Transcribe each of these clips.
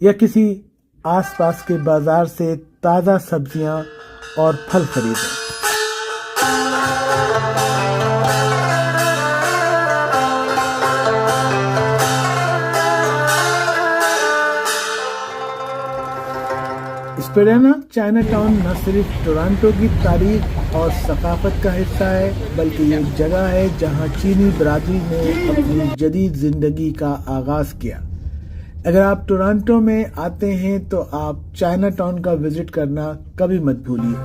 یا کسی آس پاس کے بازار سے تازہ سبزیاں اور پھل خریدیں۔ اسپیڈانا چائنا ٹاؤن نہ صرف ٹورانٹو کی تاریخ اور ثقافت کا حصہ ہے، بلکہ یہ ایک جگہ ہے جہاں چینی برادری نے اپنی جدید زندگی کا آغاز کیا۔ اگر آپ ٹورانٹو میں آتے ہیں تو آپ چائنا ٹاؤن کا وزٹ کرنا کبھی مت بھولیے۔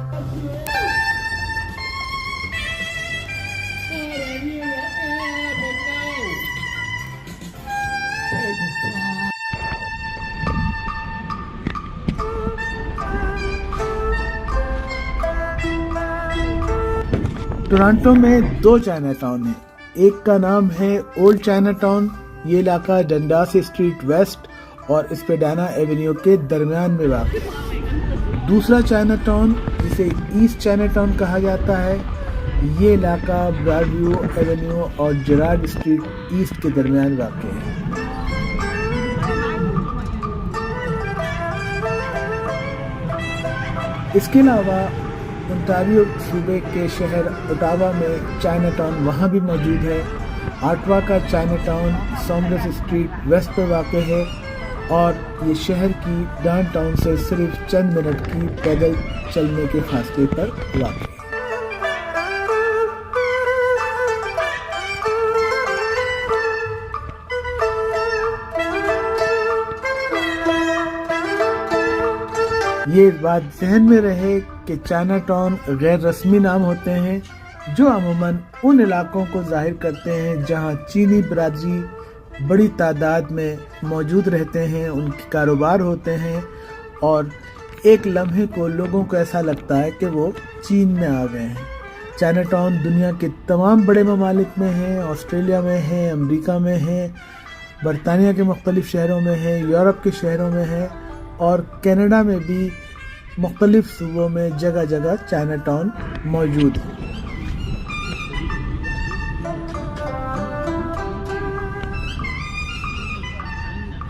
ٹورانٹو میں 2 چائنا ٹاؤن ہیں، ایک کا نام ہے اولڈ چائنا ٹاؤن، یہ علاقہ ڈنڈاس اسٹریٹ ویسٹ اور اسپیڈانا ایونیو کے درمیان میں واقع ہے۔ دوسرا چائنا ٹاؤن جسے ایسٹ چائنا ٹاؤن کہا جاتا ہے، یہ علاقہ براڈ ویو ایونیو اور جیرارڈ اسٹریٹ ایسٹ کے درمیان واقع ہے۔ اس کے علاوہ انٹاریو صوبے کے شہر اوٹاوا میں چائنا ٹاؤن وہاں بھی موجود ہے۔ آٹوا کا چائنا ٹاؤن سومرس اسٹریٹ ویسٹ پر واقع ہے اور یہ شہر کی ڈاؤن ٹاؤن سے صرف چند منٹ کی پیدل چلنے کے فاصلے پر واقع ہے۔ یہ بات ذہن میں رہے کہ چائنا ٹاؤن غیر رسمی نام ہوتے ہیں جو عموماً ان علاقوں کو ظاہر کرتے ہیں جہاں چینی برادری بڑی تعداد میں موجود رہتے ہیں، ان کے کاروبار ہوتے ہیں اور ایک لمحے کو لوگوں کو ایسا لگتا ہے کہ وہ چین میں آ گئے ہیں۔ چائنا ٹاؤن دنیا کے تمام بڑے ممالک میں ہیں، آسٹریلیا میں ہیں، امریکہ میں ہیں، برطانیہ کے مختلف شہروں میں ہیں، یورپ کے شہروں میں ہیں اور کینیڈا میں بھی مختلف صوبوں میں جگہ جگہ چائنا ٹاؤن موجود ہے۔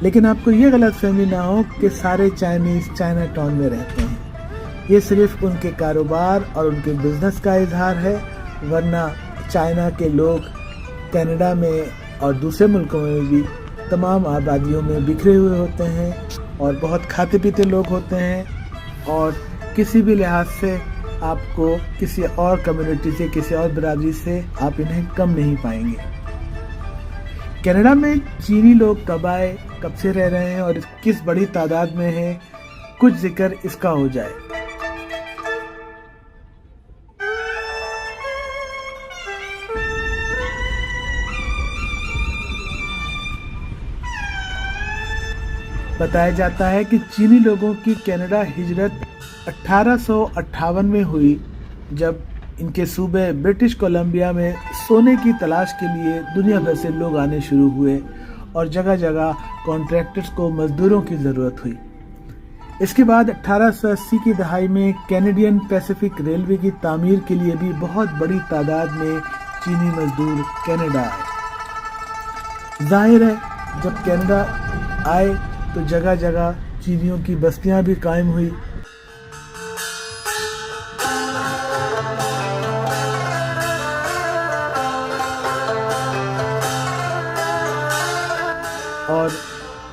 لیکن آپ کو یہ غلط فہمی نہ ہو کہ سارے چائنیز چائنا ٹاؤن میں رہتے ہیں، یہ صرف ان کے کاروبار اور ان کے بزنس کا اظہار ہے، ورنہ چائنا کے لوگ کینیڈا میں اور دوسرے ملکوں میں بھی تمام آبادیوں میں بکھرے ہوئے ہوتے ہیں اور بہت کھاتے پیتے لوگ ہوتے ہیں اور کسی بھی لحاظ سے آپ کو کسی اور کمیونٹی سے، کسی اور برادری سے آپ انہیں کم نہیں پائیں گے۔ کینیڈا میں چینی لوگ کب آئے، کب سے رہ رہے ہیں اور کس بڑی تعداد میں ہیں، کچھ ذکر اس کا ہو جائے۔ بتایا جاتا ہے کہ چینی لوگوں کی کینیڈا ہجرت 1858 میں ہوئی، جب ان کے صوبے برٹش کولمبیا میں سونے کی تلاش کے لیے دنیا بھر سے لوگ آنے شروع ہوئے اور جگہ جگہ کانٹریکٹرز کو مزدوروں کی ضرورت ہوئی۔ اس کے بعد 1880 کی دہائی میں کینیڈین پیسیفک ریلوے کی تعمیر کے لیے بھی بہت بڑی تعداد میں چینی مزدور کینیڈا آئے۔ ظاہر ہے جب کینیڈا آئے تو جگہ جگہ چینیوں کی بستیاں بھی قائم ہوئی۔ اور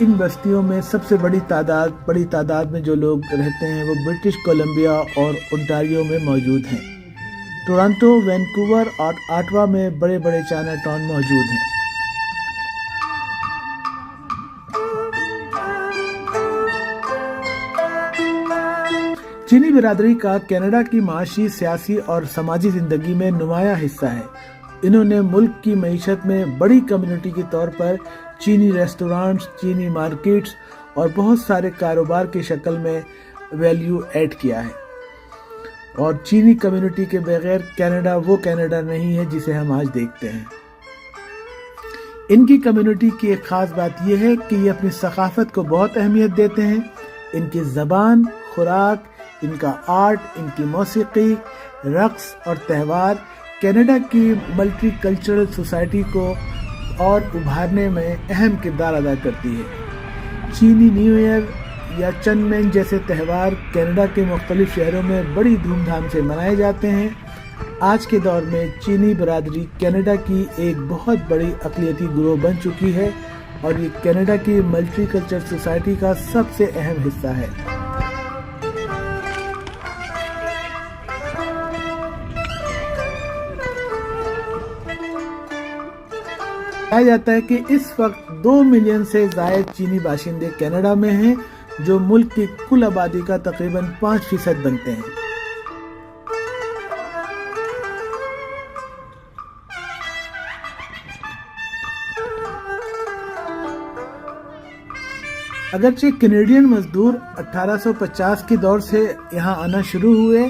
ان بستیوں میں سب سے بڑی تعداد میں جو لوگ رہتے ہیں وہ برٹش کولمبیا اور انٹاریو میں موجود ہیں۔ ٹورانٹو، وینکوور اور آٹوا میں بڑے بڑے چائنا ٹاؤن موجود ہیں۔ چینی برادری کا کینیڈا کی معاشی، سیاسی اور سماجی زندگی میں نمایاں حصہ ہے۔ انہوں نے ملک کی معیشت میں بڑی کمیونٹی کے طور پر چینی ریسٹورانٹس، چینی مارکیٹس اور بہت سارے کاروبار کی شکل میں ویلیو ایڈ کیا ہے، اور چینی کمیونٹی کے بغیر کینیڈا وہ کینیڈا نہیں ہے جسے ہم آج دیکھتے ہیں۔ ان کی کمیونٹی کی ایک خاص بات یہ ہے کہ یہ اپنی ثقافت کو بہت اہمیت دیتے ہیں۔ ان کی زبان، خوراک، ان کا آرٹ، ان کی موسیقی، رقص اور تہوار کینیڈا کی ملٹی کلچرل سوسائٹی کو اور ابھارنے میں اہم کردار ادا کرتی ہے۔ چینی نیو ایئر یا چن مین جیسے تہوار کینیڈا کے مختلف شہروں میں بڑی دھوم دھام سے منائے جاتے ہیں۔ آج کے دور میں چینی برادری کینیڈا کی ایک بہت بڑی اقلیتی گروہ بن چکی ہے اور یہ کینیڈا کی ملٹی کلچر سوسائٹی کا سب سے اہم حصہ ہے۔ کہا جاتا ہے کہ اس وقت 2 ملین سے زائد چینی باشندے کینیڈا میں ہیں، جو ملک کی کل آبادی کا تقریباً 5% بنتے ہیں۔ اگرچہ کینیڈین مزدور 1850 کے دور سے یہاں آنا شروع ہوئے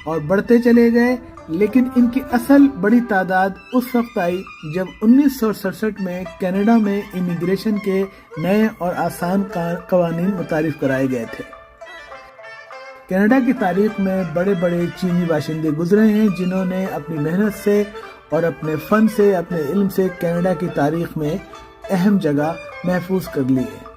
اور بڑھتے چلے گئے، لیکن ان کی اصل بڑی تعداد اس وقت آئی جب 1967 میں کینیڈا میں امیگریشن کے نئے اور آسان قوانین متعارف کرائے گئے تھے۔ کینیڈا کی تاریخ میں بڑے بڑے چینی باشندے گزرے ہیں، جنہوں نے اپنی محنت سے اور اپنے فن سے، اپنے علم سے کینیڈا کی تاریخ میں اہم جگہ محفوظ کر لی ہے۔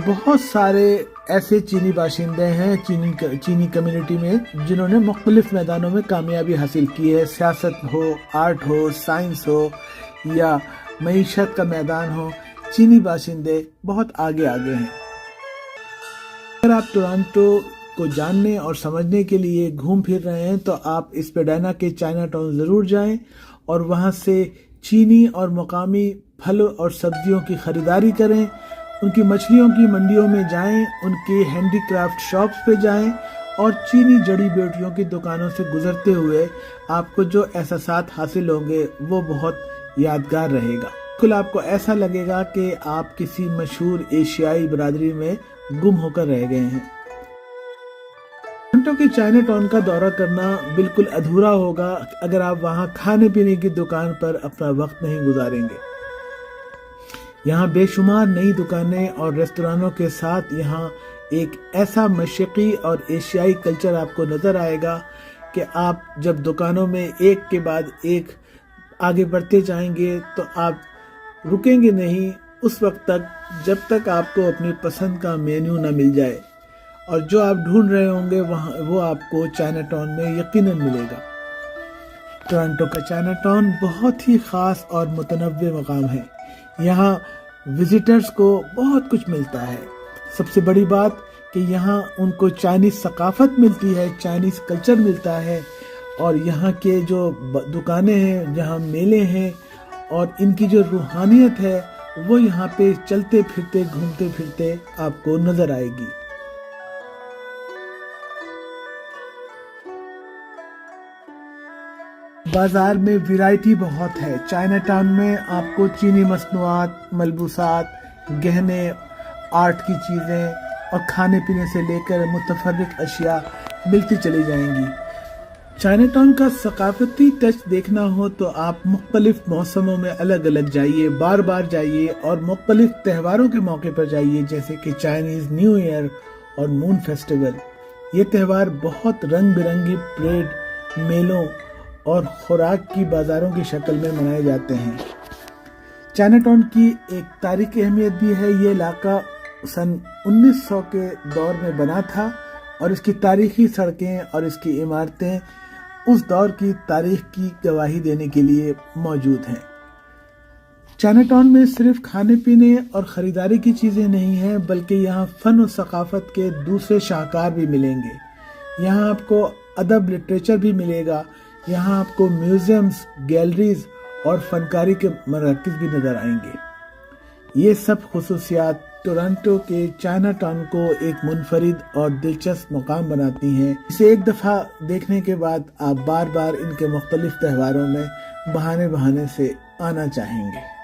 بہت سارے ایسے چینی باشندے ہیں چینی کمیونٹی میں جنہوں نے مختلف میدانوں میں کامیابی حاصل کی ہے، سیاست ہو، آرٹ ہو، سائنس ہو یا معیشت کا میدان ہو، چینی باشندے بہت آگے ہیں۔ اگر آپ ٹورانٹو کو جاننے اور سمجھنے کے لیے گھوم پھر رہے ہیں تو آپ اسپیڈینا کے چائنا ٹاؤن ضرور جائیں اور وہاں سے چینی اور مقامی پھلوں اور سبزیوں کی خریداری کریں، ان کی مچھلیوں کی منڈیوں میں جائیں، ان کے ہینڈی کرافٹ شاپس پہ جائیں اور چینی جڑی بوٹیوں کی دکانوں سے گزرتے ہوئے آپ کو جو احساسات حاصل ہوں گے وہ بہت یادگار رہے گا۔ بالکل آپ کو ایسا لگے گا کہ آپ کسی مشہور ایشیائی برادری میں گم ہو کر رہ گئے ہیں۔ ٹورنٹو کے چائنا ٹاؤن کا دورہ کرنا بالکل ادھورا ہوگا اگر آپ وہاں کھانے پینے کی دکان پر اپنا وقت نہیں گزاریں گے۔ یہاں بے شمار نئی دکانیں اور ریستورانوں کے ساتھ یہاں ایک ایسا مشرقی اور ایشیائی کلچر آپ کو نظر آئے گا کہ آپ جب دکانوں میں ایک کے بعد ایک آگے بڑھتے جائیں گے تو آپ رکیں گے نہیں اس وقت تک جب تک آپ کو اپنی پسند کا مینیو نہ مل جائے، اور جو آپ ڈھونڈ رہے ہوں گے وہ آپ کو چائنا ٹاؤن میں یقیناً ملے گا۔ ٹورنٹو کا چائنا ٹاؤن بہت ہی خاص اور متنوع مقام ہے۔ یہاں وزٹرز کو بہت کچھ ملتا ہے۔ سب سے بڑی بات کہ یہاں ان کو چائنیز ثقافت ملتی ہے، چائنیز کلچر ملتا ہے، اور یہاں کے جو دکانیں ہیں، جہاں میلے ہیں اور ان کی جو روحانیت ہے وہ یہاں پہ چلتے پھرتے گھومتے پھرتے آپ کو نظر آئے گی۔ بازار میں ویرائٹی بہت ہے۔ چائنا ٹاؤن میں آپ کو چینی مصنوعات، ملبوسات، گہنے، آرٹ کی چیزیں اور کھانے پینے سے لے کر متفرق اشیاء ملتی چلی جائیں گی۔ چائنا ٹاؤن کا ثقافتی ٹچ دیکھنا ہو تو آپ مختلف موسموں میں الگ الگ جائیے، بار بار جائیے اور مختلف تہواروں کے موقع پر جائیے، جیسے کہ چائنیز نیو ایئر اور مون فیسٹیول۔ یہ تہوار بہت رنگ برنگی پریڈ، میلوں اور خوراک کی بازاروں کی شکل میں منائے جاتے ہیں۔ چائنا ٹاؤن کی ایک تاریخی اہمیت بھی ہے۔ یہ علاقہ سن 1900 کے دور میں بنا تھا اور اس کی تاریخی سڑکیں اور اس کی عمارتیں اس دور کی تاریخ کی گواہی دینے کے لیے موجود ہیں۔ چائنا ٹاؤن میں صرف کھانے پینے اور خریداری کی چیزیں نہیں ہیں، بلکہ یہاں فن و ثقافت کے دوسرے شاہکار بھی ملیں گے۔ یہاں آپ کو ادب، لٹریچر بھی ملے گا۔ یہاں آپ کو میوزیمز، گیلریز اور فنکاری کے مراکز بھی نظر آئیں گے۔ یہ سب خصوصیات ٹورنٹو کے چائنا ٹاؤن کو ایک منفرد اور دلچسپ مقام بناتی ہیں۔ اسے ایک دفعہ دیکھنے کے بعد آپ بار بار ان کے مختلف تہواروں میں بہانے سے آنا چاہیں گے۔